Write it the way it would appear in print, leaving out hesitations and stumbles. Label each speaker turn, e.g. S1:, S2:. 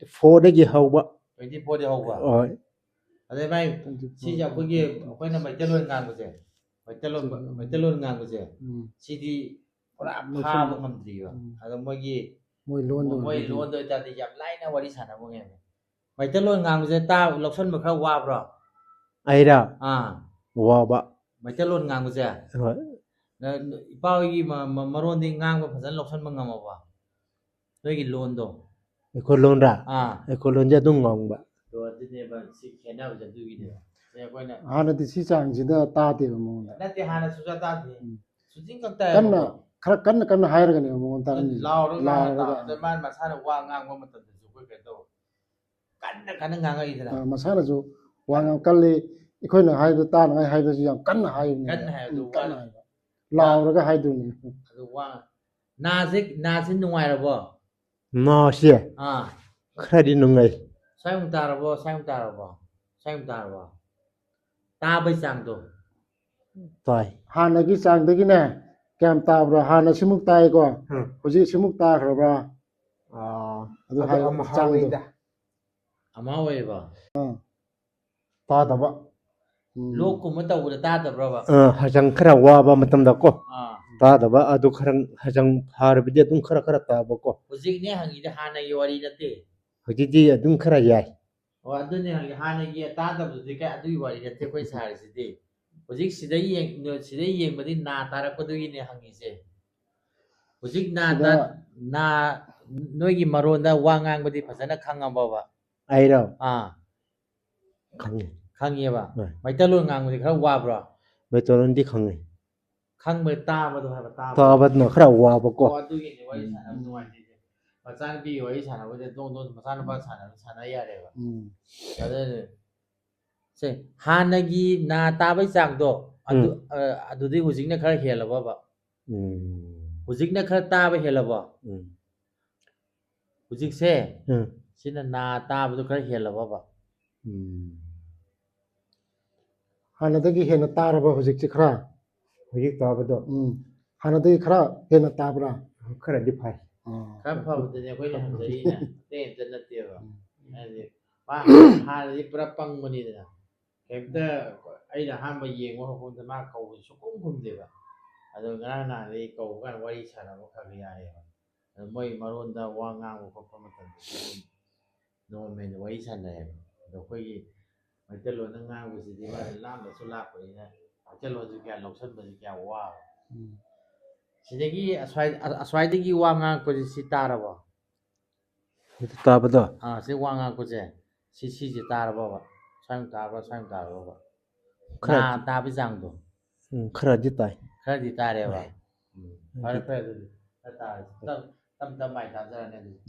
S1: 24ꯗꯒꯤ ꯍꯧꯕ
S2: 24ꯗꯤ ꯍꯧꯕ
S1: ꯍꯣꯏ
S2: ꯑꯗꯩ ꯚꯥꯏ ꯁꯤꯁꯦ ꯑꯩꯈꯣꯏꯅ ꯃꯩꯇꯩꯂꯣꯟ ꯉꯥꯡꯕꯁꯦ ꯃꯩꯇꯩꯂꯣꯟ ꯉꯥꯡꯕꯁꯦ ꯁꯤꯗꯤ ꯄꯨꯔꯥ ꯐꯥꯕ ꯉꯝꯗ꯭ꯔꯤꯕ ꯑꯗꯣ
S3: ꯃꯣꯏ ꯂꯣꯟꯗꯣ
S2: ꯑꯣꯏꯇꯥꯔꯗꯤ ꯌꯥꯝ ꯂꯥꯏꯅ ꯋꯥꯔꯤ ꯁꯥꯟꯅꯕ ꯉꯝꯃꯦ ꯃꯩꯇꯩꯂꯣꯟ ꯉꯥꯡꯕꯁꯦ ꯂꯧꯁꯟꯕ ꯈꯔ ꯋꯥꯕ꯭ꯔꯣ
S1: ꯑꯩꯔꯥ ꯋꯥꯕ
S2: ꯃꯩꯇꯩꯂꯣꯟ ꯉꯥꯡꯕꯁꯦ
S1: ꯍꯣꯏ
S2: ꯏꯄꯥ ꯍꯣꯏꯒꯤ ꯃꯔꯣꯟꯗꯤ ꯉꯥꯡꯕ ꯐꯖꯅ ꯂꯧꯁꯟꯕ ꯉꯝꯃꯕ ꯅꯣꯏꯒꯤ ꯂꯣꯟꯗꯣ
S1: ꯑꯩꯈꯣꯏ ꯂꯣꯟꯗ ꯑꯩꯈꯣꯏ ꯂꯣꯟꯁꯦ ꯑꯗꯨꯝ ꯉꯥꯡꯕ
S2: ꯑꯗꯨꯅꯦꯕ ꯁꯤ ꯈꯦꯠꯅꯕꯁꯦ ꯑꯗꯨꯒꯤꯅꯦꯕ ꯑꯩꯈꯣꯏꯅ
S3: ꯍꯥꯟꯅꯗꯤ ꯁꯤ ꯆꯥꯡꯁꯤꯗ ꯇꯥꯗꯦꯕ ꯃꯉꯣꯟꯗ
S2: ꯅꯠꯇꯦ ꯍꯥꯟꯅ ꯁꯨꯡꯇꯥ ꯇꯥꯗꯦ ꯁꯨꯖꯤꯡ ꯈꯛ
S3: ꯀꯟꯅ
S2: ꯇꯥꯏꯌꯦꯕꯀꯣ
S3: ꯈꯔ ꯀꯟꯅ ꯍꯥꯏꯔꯒꯅꯦꯕ ꯃꯉꯣꯟꯗ ꯇꯥꯔꯝꯃꯤꯁꯦ
S2: ꯂꯥꯎꯔꯒ ꯃꯥꯅ ꯃꯁꯥꯅ ꯋꯥ ꯉꯥꯡꯕ ꯃꯇꯝꯗꯁꯨ ꯑꯩꯈꯣꯏ ꯀꯩꯅꯣ ꯇꯧ ꯀꯟꯅ ꯉꯥꯡꯉꯛꯏꯗꯅ
S3: ꯃꯁꯥꯅꯁꯨ ꯋꯥ ꯌꯥꯝ ꯀꯜꯂꯤ ꯑꯩꯈꯣꯏꯅ ꯍꯥꯏꯕ ꯇꯥꯅꯉꯥꯏ ꯍꯥꯏꯕꯁꯨ ꯌꯥꯝ ꯀꯟꯅ ꯍꯥꯏꯕꯅꯦ
S2: ꯀꯟꯅ ꯍꯥꯏꯕꯗꯨ
S3: ꯀꯟꯅ ꯍꯥꯏꯕ ꯂꯥꯎꯔꯒ ꯍꯥꯏꯗꯣꯏꯅꯤ
S2: ꯑꯗꯨ ꯋꯥ ꯅꯥꯁꯤ ꯅꯨꯡꯉꯥꯏꯔꯕꯣ
S1: ꯅꯥꯁꯦ ꯈꯔꯗꯤ ꯅꯨꯡꯉꯥꯏ
S2: ꯁ꯭ꯋꯥꯏꯃꯨꯛ ꯇꯥꯔꯕꯣ ꯇꯥꯕꯩ ꯆꯥꯡꯗꯣ
S1: ꯇꯥꯏ
S3: ꯍꯥꯟꯅꯒꯤ ꯆꯥꯡꯗꯒꯤꯅꯦ ꯀꯌꯥꯝ ꯇꯥꯕ꯭ꯔꯥ ꯍꯥꯟꯅ ꯁꯤꯃꯨꯛ ꯇꯥꯏꯀꯣ ꯍꯧꯖꯤꯛ ꯁꯤꯃꯨꯛ ꯇꯥꯈ꯭ꯔꯕ꯭ꯔꯥ
S1: ꯑꯗꯨ ꯑꯃ ꯍꯥꯎꯏꯗ
S2: ꯑꯃ ꯑꯣꯏꯌꯦꯕ
S1: ꯇꯥꯗꯕ
S2: ꯂꯣꯛꯀꯨꯝꯕ ꯇꯧꯕꯗ ꯇꯥꯗꯕ꯭ꯔꯕ
S1: ꯍꯛꯆꯥꯡ ꯈꯔ ꯋꯥꯕ ꯃꯇꯝꯗ ꯀꯣ ꯇꯥꯗꯕ ꯑꯗꯨ ꯈꯔ ꯍꯛꯆꯥꯡ ꯐꯥꯔꯕꯗꯤ ꯑꯗꯨꯝꯈꯔ ꯇꯥꯕꯀꯣ
S2: ꯍꯧꯖꯤꯛꯅꯦ ꯍꯪꯉꯤꯗ ꯍꯥꯟꯅꯒꯤ ꯋꯥꯔꯤ ꯅꯠꯇꯦ
S1: ꯍꯧꯖꯤꯛꯇꯤ ꯑꯗꯨꯝ ꯈꯔ ꯌꯥꯏ
S2: ꯑꯗꯨꯅꯦ ꯍꯥꯟꯅꯒꯤ ꯇꯥꯗꯕꯗꯨꯗꯤ ꯑꯗꯨꯒꯤ ꯋꯥꯔꯤ ꯅꯠꯇꯦ ꯑꯩꯈꯣꯏ ꯁꯥꯔꯤꯁꯤꯗꯤ ꯍꯧꯖꯤꯛ ꯁꯤꯗꯩ ꯌꯦꯡꯕꯗꯤ ꯅꯥ ꯇꯥꯔꯛꯄꯗꯨꯒꯤꯅꯦ ꯍꯪꯉꯤꯁꯦ ꯍꯧꯖꯤꯛ ꯅꯣꯏꯒꯤ ꯃꯔꯣꯟꯗ ꯋꯥ ꯉꯥꯡꯕꯗꯤ ꯐꯖꯅ ꯈꯪꯉꯕꯕ
S1: ꯑꯩꯔꯣ
S2: ꯈꯪꯉꯦꯕ ꯃꯩꯇꯩꯂꯣꯟ ꯉꯥꯡꯕꯗꯤꯈꯔ ꯋꯥꯕ꯭ꯔꯣ
S1: ꯃꯩꯇꯩꯂꯣꯟꯗꯤ ꯈꯪꯉꯦ
S2: ꯈꯪꯕ ꯇꯥꯕꯗꯣ ꯍꯥꯏꯕ
S1: ꯇꯥꯕꯗꯨꯅ ꯈꯔ ꯋꯥꯕꯀꯣ
S2: ꯑꯗꯨꯒꯤꯅꯤ ꯋꯥꯔꯤ ꯁꯥꯟꯅꯕ ꯅꯨꯡꯉꯥꯏꯇ꯭ꯔꯤꯁꯦ ꯃꯆꯥꯅꯨꯄꯤꯒꯤ ꯋꯥꯔꯤ ꯁꯥꯟꯅꯕꯗ ꯗꯣꯡ ꯃꯆꯥꯅꯨꯄꯥ ꯁꯥꯟꯅ ꯌꯥꯔꯦꯕ ꯑꯗꯨ ꯍꯥꯟꯅꯒꯤ ꯅꯥ ꯇꯥꯕꯩ ꯆꯥꯡꯗꯣ ꯑꯗꯨꯗꯤ ꯍꯧꯖꯤꯛꯅ ꯈꯔ ꯍꯦꯜꯂꯕꯕ ꯍꯧꯖꯤꯛꯅ ꯈꯔ ꯇꯥꯕ ꯍꯦꯜꯂꯕꯣ ꯍꯧꯖꯤꯛꯁꯦ ꯁꯤꯅ ꯅꯥ ꯇꯥꯕꯗꯣ ꯈꯔ ꯍꯦꯜꯂꯕꯕ
S3: ꯍꯥꯟꯅꯗꯒꯤ ꯍꯦꯟꯅ ꯇꯥꯔꯕ ꯍꯧꯖꯤꯛꯁꯤ ꯈꯔ
S1: ꯍꯧꯖꯤꯛ ꯇꯥꯕꯗꯣ
S3: ꯍꯥꯟꯅꯗꯒꯤ ꯈꯔ ꯍꯦꯟꯅ ꯇꯥꯕ꯭ꯔꯥ
S1: ꯈꯔꯗꯤ ꯐꯩ
S2: ꯈꯔ ꯐꯕꯗꯨꯅꯦ ꯑꯩꯈꯣꯏꯅ ꯍꯪꯖꯔꯤꯅ ꯑꯇꯩ ꯑꯝꯇ ꯅꯠꯇꯦꯕ ꯍꯥꯏꯗꯤ ꯍꯥꯟꯅꯗꯤ ꯄꯨꯔꯥ ꯄꯪꯕꯅꯤꯗꯅ ꯀꯩꯝꯇ ꯑꯩꯅ ꯑꯍꯥꯟꯕ ꯌꯦꯡꯕ ꯍꯧꯔꯛꯄꯗ ꯃꯥ ꯀꯧꯕꯁꯨ ꯁꯨꯛꯈꯨꯝ ꯈꯨꯝꯗꯦꯕ ꯑꯗꯣ ꯉꯔꯥꯡ ꯅꯍꯥꯟꯗꯒꯤ ꯀꯧꯕ ꯀꯥꯟꯗ ꯋꯥꯔꯤ ꯁꯥꯟꯅꯕ ꯈꯔ ꯌꯥꯏꯑꯕ ꯑꯗꯣ ꯃꯣꯏ ꯃꯔꯣꯟꯗ ꯋꯥ ꯉꯥꯡꯕ ꯈꯣꯠꯄ ꯃꯇꯝꯗꯁꯨ ꯑꯗꯨꯝ ꯅꯣꯔꯃꯦꯜꯗ ꯋꯥꯔꯤ ꯁꯥꯟꯅꯩꯑꯕ ꯑꯗꯣ ꯑꯩꯈꯣꯏꯒꯤ ꯃꯩꯇꯩꯂꯣꯟꯗ ꯉꯥꯡꯕꯁꯤꯗꯤ ꯃꯥꯅ ꯂꯥꯞꯅꯁꯨ ꯂꯥꯛꯄꯅꯤꯅ ꯃꯩꯇꯩꯂꯣꯟꯁꯨ ꯀꯌꯥ ꯂꯧꯁꯟꯕꯁꯤ ꯀꯌꯥ ꯋꯥꯕ ꯁꯤꯗꯒꯤ ꯑꯁ꯭ꯋꯥꯏꯗꯒꯤ ꯋꯥ ꯉꯥꯡꯉꯛꯄꯁꯦ ꯁꯤ ꯇꯥꯔꯕꯣ
S1: ꯇꯥꯕꯗꯣ
S2: ꯁꯤ ꯋꯥ ꯉꯥꯡꯉꯛꯄꯁꯦ ꯁꯤꯁꯦ ꯇꯥꯔꯕꯕ ꯁ꯭ꯋꯥꯏꯃꯨꯛ ꯇꯥꯔꯕꯕ ꯇꯥꯕꯒꯤ ꯆꯥꯡꯗꯣ
S1: ꯈꯔꯗꯤ ꯇꯥꯏ
S2: ꯈꯔꯗꯤ ꯇꯥꯔꯦꯕ ꯐꯔꯦ ꯑꯗꯨꯗꯤ ꯇꯞ ꯃꯥꯏ ꯇꯥꯖꯔꯅꯤ ꯑꯗꯨꯗꯤ